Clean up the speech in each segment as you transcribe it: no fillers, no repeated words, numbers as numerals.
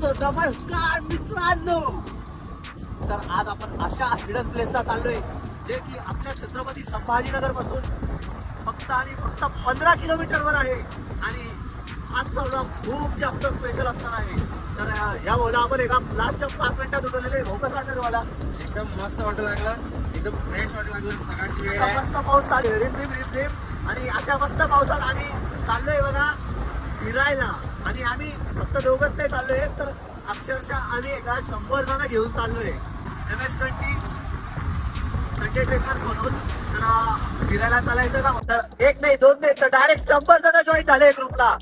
So नमस्कार मित्रांनो, तर आज आपण अशा हिडन प्लेसला चाललोय जे की आपल्या छत्रपती संभाजीनगर पासून फक्त आणि फक्त 15 किलोमीटरवर आहे आणि आजचा व्लॉग खूप जास्त स्पेशल असणार आहे. तर या व्लॉगला आपण एका लास्टच्या 5 मिनिटात उठवलेले भाऊ कसं वाटलं तुम्हाला? एकदम मस्त वाटू लागला, एकदम फ्रेश वाटू लागलं. सकाळची वेळ आहे, मस्त पाऊस चालू आहे, रिमझिम आणि अशा मस्त पावसात आम्ही चाललोय बघा फिरायला. आणि आम्ही फक्त दोघंच नाही चाललोय, तर अक्षरशः आम्ही एका 100 जण घेऊन चाललोय MS20 संडे ट्रेकर्स म्हणून. तर फिरायला चालायचं का? तर एक नाही दोन नाही तर डायरेक्ट 100 जण जॉईन झाले ग्रुपला.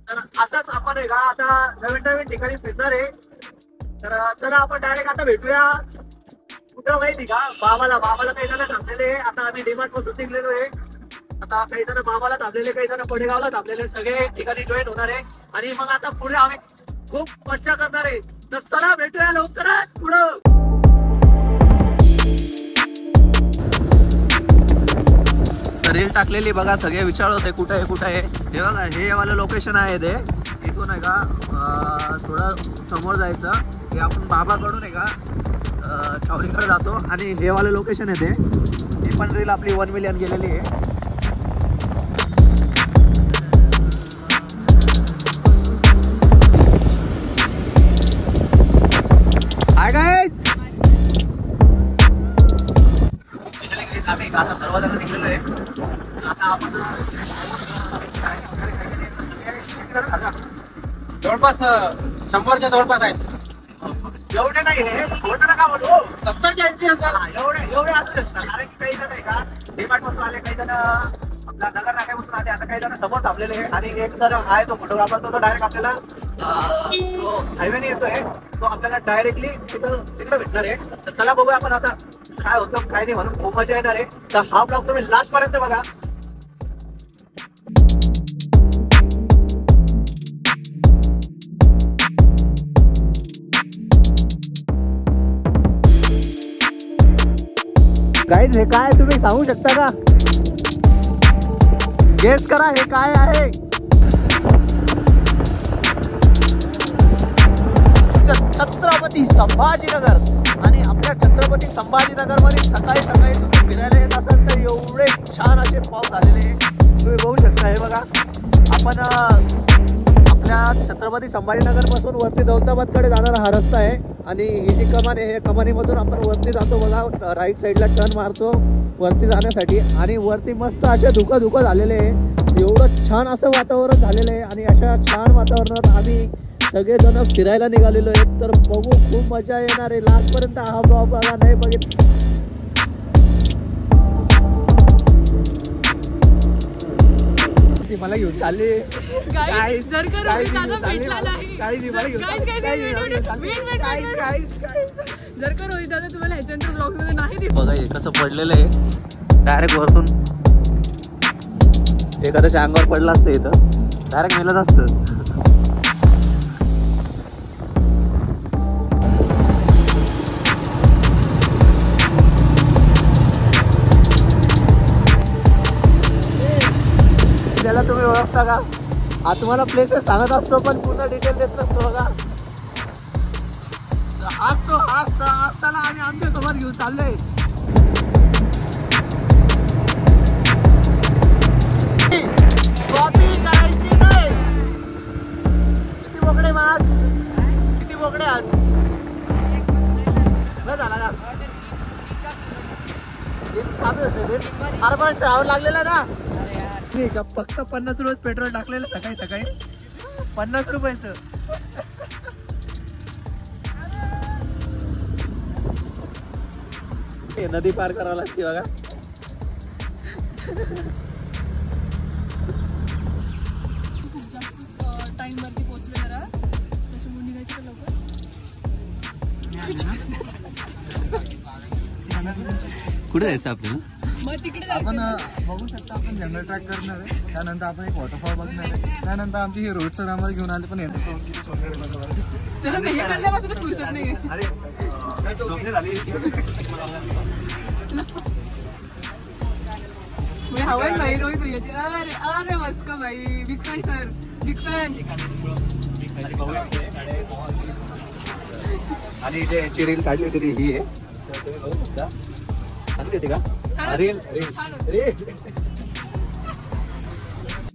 तर असंच आपण आहे का आता नवीन ठिकाणी फिरणार आहे. तर चला आपण डायरेक्ट आता भेटूया कुठं माहिती का? बाबाला काही जण थांबलेले. आता आम्ही डीमार्ट पासून निघलेलो आहे. आता काही जण बाबाला थांबलेले, काही जण पडेगावला थांबलेले, सगळे ठिकाणी जॉईन होणार आहे. आणि मग आता पुढे आम्ही खूप मज्जा करणार आहे. तर चला भेटूया लवकरच पुढं. रील टाकलेली बघा, सगळे विचारत होते कुठे आहे. हे बघा हे वालं लोकेशन आहे ते. इथून आहे का थोडं समोर जायचं हे आपण बाबाकडून आहे का छावणीकडे जातो आणि हे वालं लोकेशन आहे ते. ही पण रील आपली 1 मिलियन गेलेली आहे. हाय गाइस, आम्ही आता सर्वजण निघलेलो आहे. आता आपण जवळपास 100च्या जवळपास आहेत. एवढे नाही हे खोटं नका बोलू. 70च्या 80 असेल. एवढे असू शकतात. कारण की काही जण आहे का डीमार्ट पासून आले, काही जण आपला नगर नाक्यापासून आले, आता काही जण समोर थांबलेले आहे. आणि एक जण आहे तो फोटोग्राफर, तो डायरेक्ट आपल्याला हायवेने येतोय. तो आपल्याला डायरेक्टली तिकडे भेटणार आहे. तर चला बघूया आपण आता काय होतं काय नाही, म्हणून खूप मजा येणार आहे. तर हा ब्लॉग तुम्ही लास्ट पर्यंत बघा. गाईज हे काय तुम्ही सांगू शकता का? गेस करा हे काय आहे? छत्रपती संभाजीनगर. आणि आपल्या छत्रपती संभाजीनगर मध्ये सकाळी तुम्ही फिरायला येत असाल तर एवढे छान असे पाऊस झालेले तुम्ही बघू शकता. हे बघा आपण आपल्या छत्रपती संभाजीनगर पासून वरती दौलताबादकडे जाणारा हा रस्ता आहे. आणि ही जी कमान आहे, कमानीमधून आपण वरती जातो बघा. राईट साईडला टर्न मारतो वरती जाण्यासाठी. आणि वरती मस्त असे धुकं झालेले आहे. एवढं छान असं वातावरण झालेलं आहे. आणि अशा छान वातावरणात आम्ही सगळेजण फिरायला निघालेलो आहेत. तर बघू खूप मजा येणार आहे. लास्ट पर्यंत हा ब्लॉग बघा. नाही बघितलं मला घेऊन चालले जर का रोहित दादा तुम्हाला ह्याच्यानंतर ब्लॉग मध्ये नाही दिसत बघा हे कसं पडलेलं आहे डायरेक्ट वरून. एखाद्याच्या अंगावर पडलं असतं इथं डायरेक्ट मेलत असतं. त्याला तुम्ही ओळखता का? हा तुम्हाला प्लेस सांगत असतो पण पूर्ण डिटेल देत नसतो बघा. असताना आम्ही आमच्या सोबत घेऊन चाललोय. कॉपी करायची नाही. किती बोकडे आज, किती बोकडे आज झाला का? अरे पण श्रावण लागलेला ना. ठीक आहे, फक्त 50 रुपये पेट्रोल टाकलेलं सकाळी 50 रुपयाचं. नदी पार करावं लागते बघा. खूप जास्त टाइम वरती पोहोचले जरा त्याच्यामुळे निघायचं का लवकर? कुठे जायचं आपल्याला? मग तिकडे आपण बघू शकता आपण जंगल ट्रॅक करणार आहे. त्यानंतर आपण एक वॉटरफॉल बघणार आहे. त्यानंतर आमची ही रोड सर आम्हाला घेऊन आले पण यांचं नाही. हवाई भाई रोहित भैयाची. अरे मस्त भाई, big fan sir, big fan. आणि जे यांची रील काढली होती ती ही आहे, तर तुम्ही बघू शकता. चांगली होती का रील?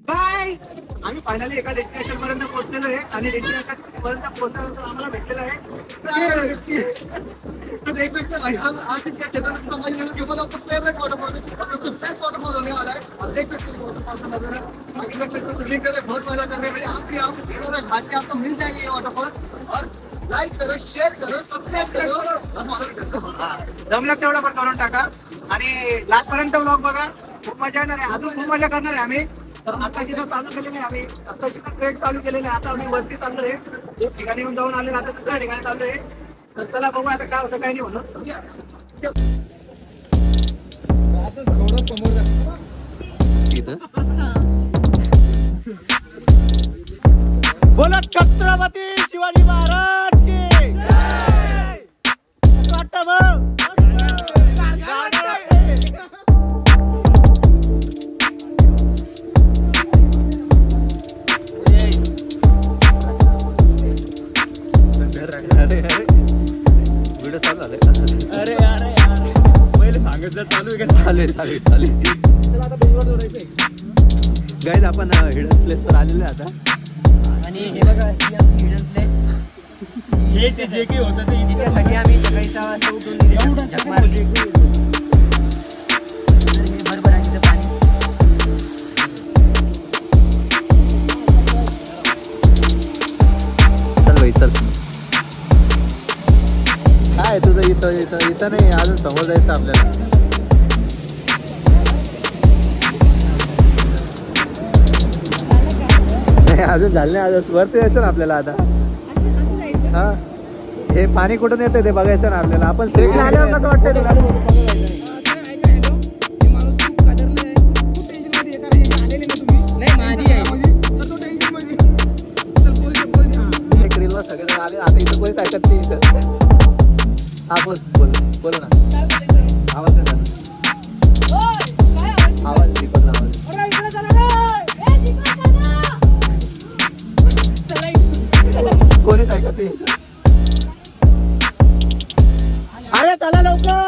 बाय. आम्ही फायनली एका डेस्टिनेशन पर्यंत पोहोचलेलो आहे आणि डेस्टिनेशन पर्यंत पोहोचल्यानंतर आम्हाला भेटलेलं आहे देख सकते भाई हम आज के चैनल समझने के ऊपर आपको फेवरेट वाटरफॉल सबसे बेस्ट वाटरफॉल होने वाला है. आप देख सकते हो वाटरफॉल का नजारा. बाकी देख सकते हो स्विमिंग कर रहे बहुत मजा कर रहे हैं. आप भी आप घाट के आपको मिल जाएंगे ये वाटरफॉल. और लाईक करो, शेअर करो, सबस्क्राईब करो और फॉलो करो. जमलं तेवढं पण करून टाका आणि लास्ट पर्यंत व्लॉग बघा. खूप मजा येणार आहे. अजून खूप मजा करणार आहे आम्ही. तर आता जिथं चालू केलेलं आहे आम्ही, आता जिथं ट्रेक चालू केलेलं आहे, आता आम्ही वरती चाललोय. एक ठिकाणी येऊन जाऊन आले, आता दुसऱ्या ठिकाणी चाललोय. तर चला बघू आता काय होतं काय नाही म्हणून. थोडं समोर जा. बोला छत्रपती शिवाजी महाराज की वाटतं मग. व्हिडिओ चालू झाले. अरे पहिले सांगत जा चालू आहे का? चालेल. गाईज आपण हिडन प्लेस वर आलेलो आहे आता. आणि हे बघा ही आपली हिडन प्लेस. हेच जे काही होतं ते तिच्यासाठी आम्ही सकाळी 6 वाजता उठून झक मारली. हे भरभराटीचं पाणी. चल भाई चल. काय तुझं इथं नाही, अजून समोर जायचं आपल्याला. नाही अजून झालं नाही, अजून वरती जायचं ना आपल्याला आता. हा हे पाणी कुठून येतं ते बघायचं ना आपल्याला. आपण श्रीला आल्यावर कसं वाटतंय तुला? एक रीलला सगळेजण आले, आता इथं कोणीच ऐकत नाही इथं. हा बोल ना. आवाज नाही झाला. आवाज दीपक आवाज. कोणीच ऐकत नाही. अरे चला लवकर.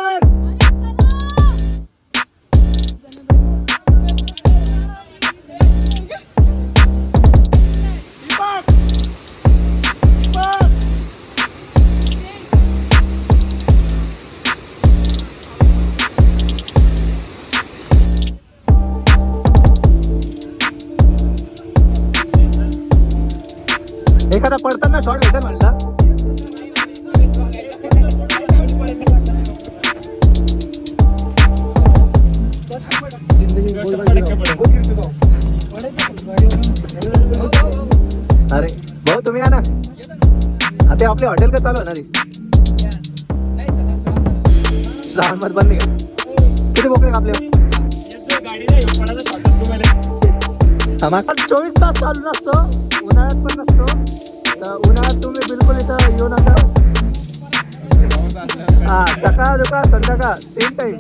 एखादा पडताना शॉट भेटेल म्हणला. अरे भाऊ तुम्ही या ना. आता आपले हॉटेल का चालू होणार? श्रावण मध्ये बंद का? किती बोकडे आपले? 24 तास चालू नसतो, उन्हाळ्यात पण नसतो. तर उन्हाळ्यात तुम्ही बिलकुल इथं येऊ नका. हा सकाळ दुपार संध्याकाळ 3 टाईम.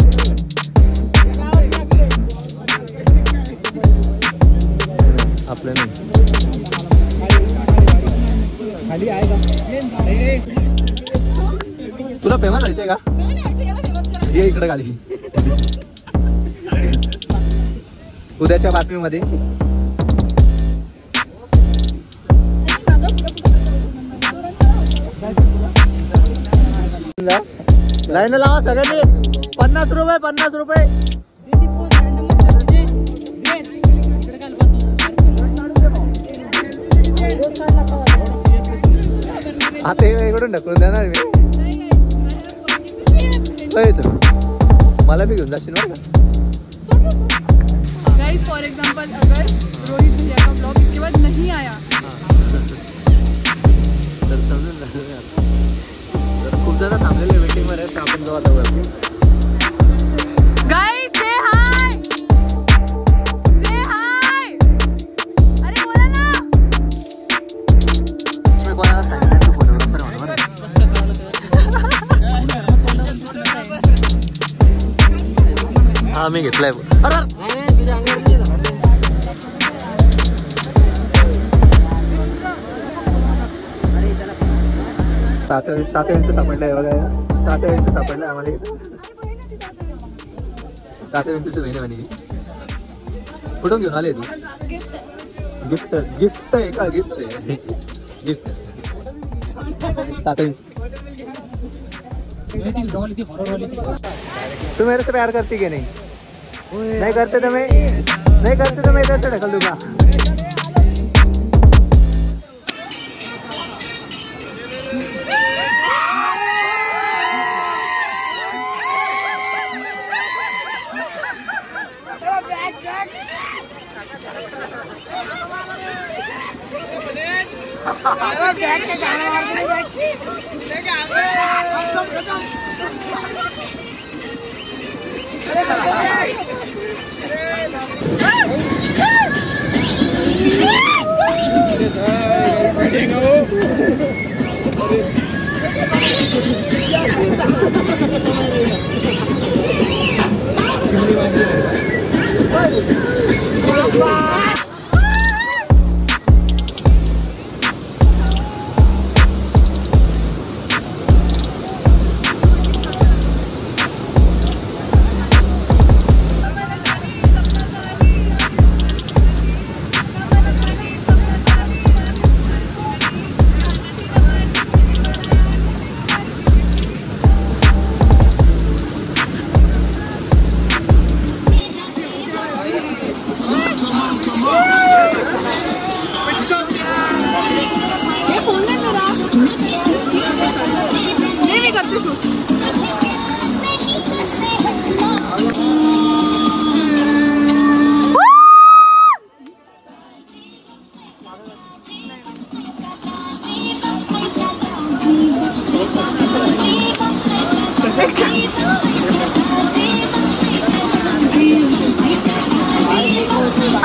आपल्या नाही तुला फेमस जायचंय का? ये इकडे खाली. उद्याच्या बातमीमध्ये लाईन लावा सगळ्यांनी. 50 रुपये 50 रुपये. आता इकडून ढकलून देणार मी. मला भी घेऊन जाशील बरं का. गाइस फॉर एग्जांपल अगर रोहित भैया का ब्लॉग इसके बाद नहीं आया तर समजून झालं. तर खूप जण थांबलेले वेटिंग वर आहेत. आपण जाऊ आता वरती. गाइस से हाय अरे बोला ना. तुम्ही कोणाला सांगितलं तू फोटोग्राफर म्हणून? हा मी घेतलाय. तात्यांचं सापडलंय बघा. तात्यांचं सापडलंय आम्हाला. तात्यांची बहिणी म्हणे. कुठून घेऊन आले तू? गिफ्ट गिफ्ट आहे का? गिफ्ट आहे. गिफ्ट तू मेरे से प्यार करती कि नहीं? नहीं करते तो मैं इधर से ढकल दूंगा.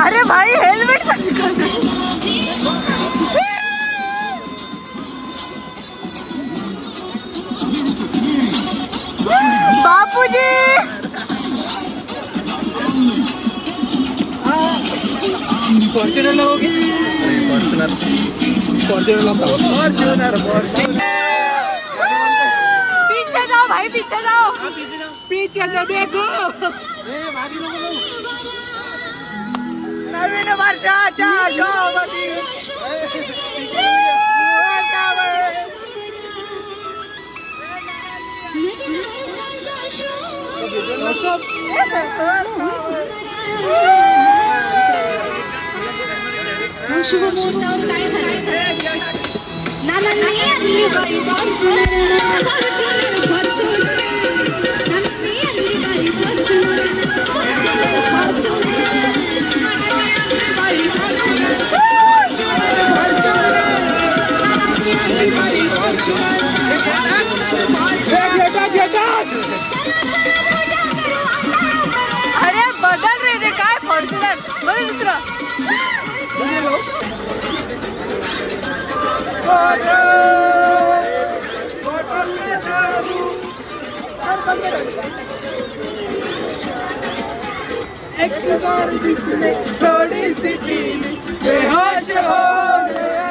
अरे भाई हेलमेट बापूजी. फॉर्च्यूनर लोगे? फॉर्च्यूनर पीछे जाओ भाई, पीछे जाओ. पीछे से देखो. नवीन वर्षाच्या शोभती. अरे बदल रे ते काय फॉर्च्यूनर बरं दुसरं. थोड़ी सी बेहोश हो गया.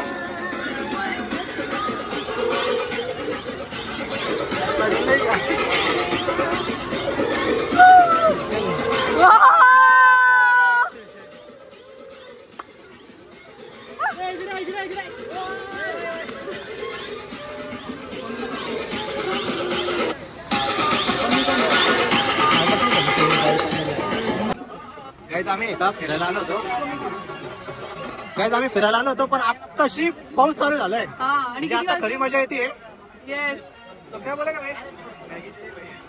आम्ही फिरायला आलो होतो. पण आत्ताशी पाऊस चालू झालाय. आणि आता खरी मजा येते. येस. क्या बोला का?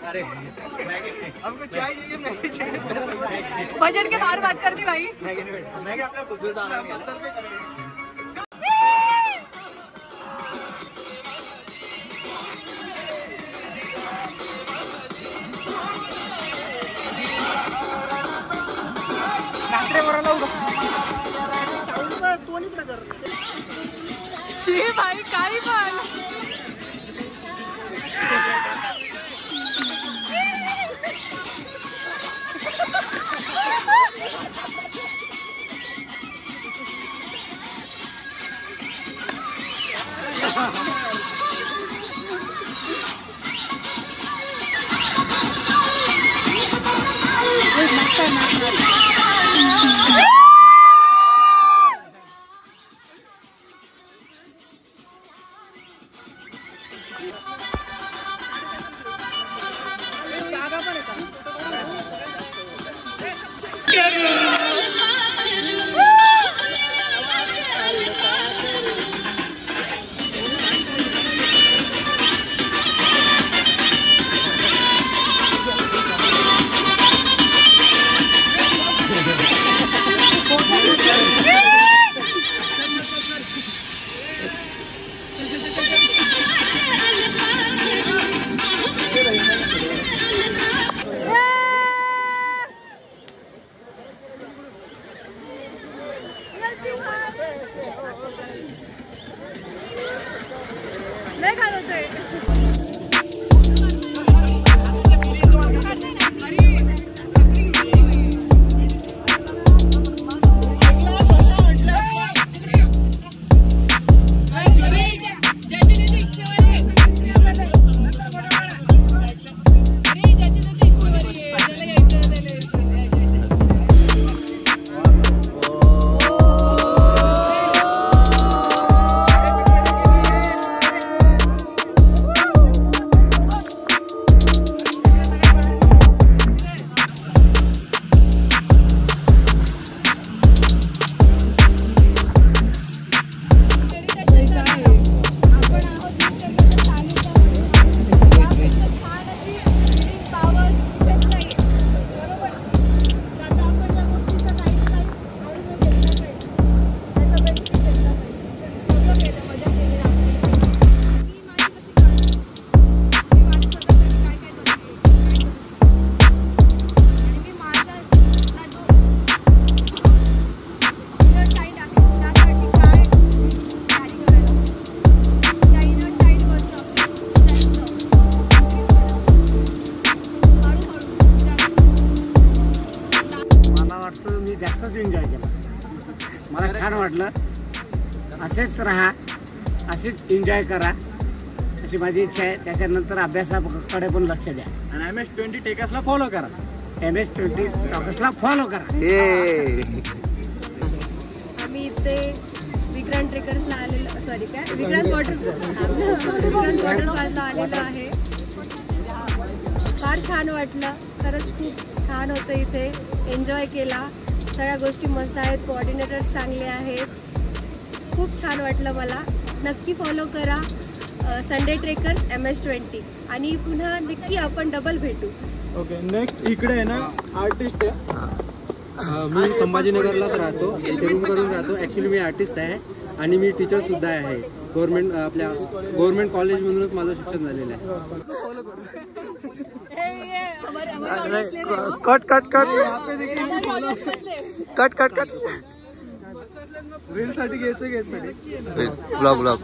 अरे हमको चाय चाहिए. मैगी चाहिए. बजट के बाहर बात करती भाई. मैगी आपल्या खुद भाई काही पण. नाही खात होते. जास्तच एन्जॉय केला. मला छान वाटलं. असेच राहा, असेच एन्जॉय करा अशी माझी इच्छा आहे. त्याच्यानंतर अभ्यासाकडे पण लक्ष द्या आणि MS-20 टेकर्सला फॉलो करा. MS-20 टेकर्सला फॉलो करा. आम्ही इथे विक्रांत ट्रेकर्सला आलेलो, सॉरी काय विक्रांत वॉटरफॉलला आलेलो आहे. फार छान वाटलं, खरंच खूप छान होतं. इथे एन्जॉय केला, सगळ्या गोष्टी मस्त आहेत, कोऑर्डिनेटर चांगले आहेत. खूप छान वाटलं मला. नक्की फॉलो करा संडे ट्रेकर्स MS-20 आणि पुन्हा नक्की आपण डबल भेटू. ओके. नेक्स्ट इकडे आहे ना आर्टिस्ट आहे. मी संभाजीनगरलाच राहतो, रूम करून राहतो. ॲक्च्युली मी आर्टिस्ट आहे आणि मी टीचरसुद्धा आहे. गव्हर्नमेंट कॉलेजमधूनच माझं शिक्षण झालेलं आहे. Cut cut cut cut cut cut. Reel साठी घ्यायचं ब्लॉग.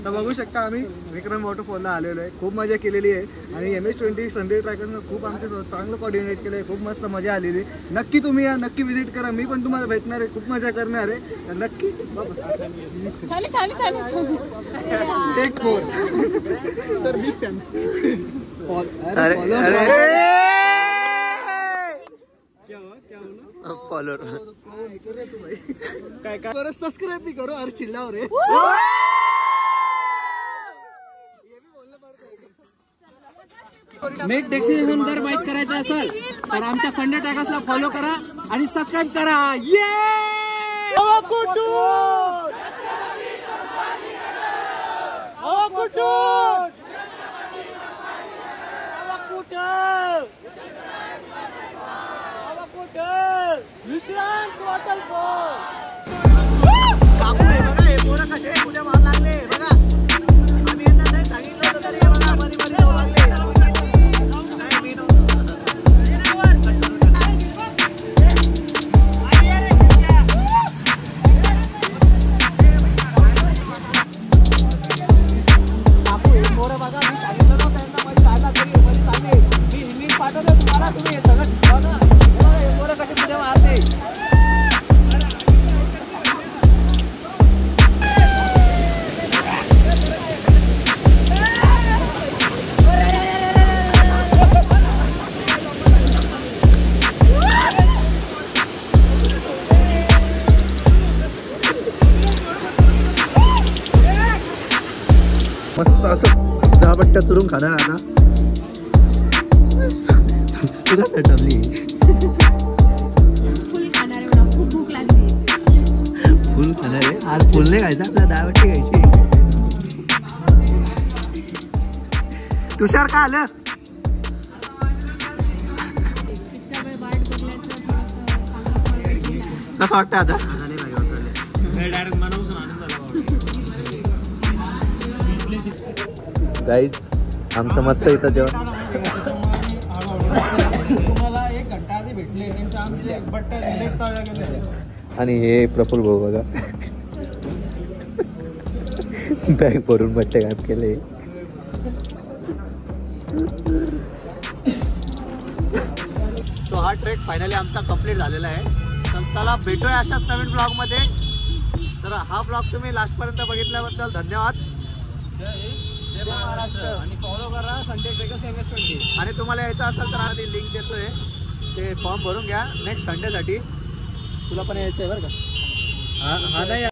तर बघू शकता आम्ही विक्रम वॉटरफॉलला आलेलो आहे. खूप मजा केलेली आहे आणि MS-20 संडे ट्रॅकर्सनं खूप आमच्या चांगलं कोऑर्डिनेट केलं आहे. खूप मस्त मजा आलेली. नक्की तुम्ही या, नक्की व्हिजिट करा. मी पण तुम्हाला भेटणार आहे, खूप मजा करणार आहे. तर नक्की टेक 4. सर मी फॉलोअर काय काय सबस्क्राइब भी करो और चिल्लाओ रे. नेक्स्ट डेस्टिनेशन जर माहीत करायचं असेल तर आमच्या संडे ट्रॅकर्सला फॉलो करा आणि सबस्क्राईब करा. विश्रांत वॉटरफॉल. काकू हे बघा, हे पोरं कसे उद्या मार लागले बघा. आम्ही यांना नाही सांगितलं होतं तरी हे बघा मध्ये मध्ये जाऊ लागले. काकू हे पोरं बघा, मी सांगितलं नव्हतं यांना मध्ये जायला तरी मध्ये चालले. मी इंग्लिश पाठवलं तुम्हाला, तुम्ही हे सगळं बघा. हे पोरं कसे पुढे मारते. मस्त असं जाबट्ट्या चुरून खाणार आता. तुला पेटवली आज फुल नाही खायचं आपल्याला, 10 वाटी घ्यायची. तुषार का आलं? कसं वाटतं आता? गाईज आमचं मस्त इथं जेवण. तुम्हाला 1 घंटा आधी भेटले त्यांचे आमचे बट्टे direct तळले गेले. आणि हे प्रफुल भाऊ बघा बॅग भरून बट्टे घात केले. सो हा ट्रेक फायनली आमचा कंप्लीट झालेला आहे. तर चला भेटूया अशाच नवीन ब्लॉग मध्ये. तर हा ब्लॉग तुम्ही लास्ट पर्यंत बघितल्याबद्दल धन्यवाद. जय महाराष्ट्र. आणि फॉलो करा संडे ट्रेकर्स MS20. आणि तुम्हाला यायचं असेल तर आधी लिंक देतोय, ते फॉर्म भरून घ्या नेक्स्ट संडेसाठी. तुला पण यायचं आहे बरं का? हा नाही